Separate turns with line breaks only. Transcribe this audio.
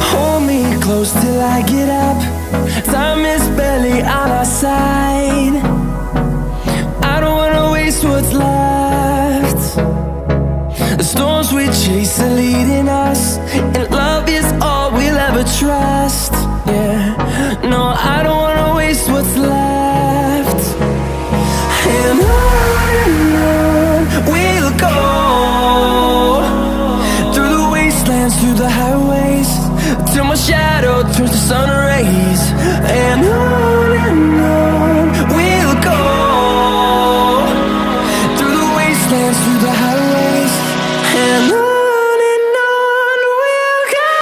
Hold me close till I get up. Time is barely on our side. I don't wanna waste what's left. The storms we chase are leading us, and love is all we'll ever trust. Yeah, no, I don't wanna waste what's left. And on we'll go, through the wastelands, through the highways, till my shadow turns to sun rays. And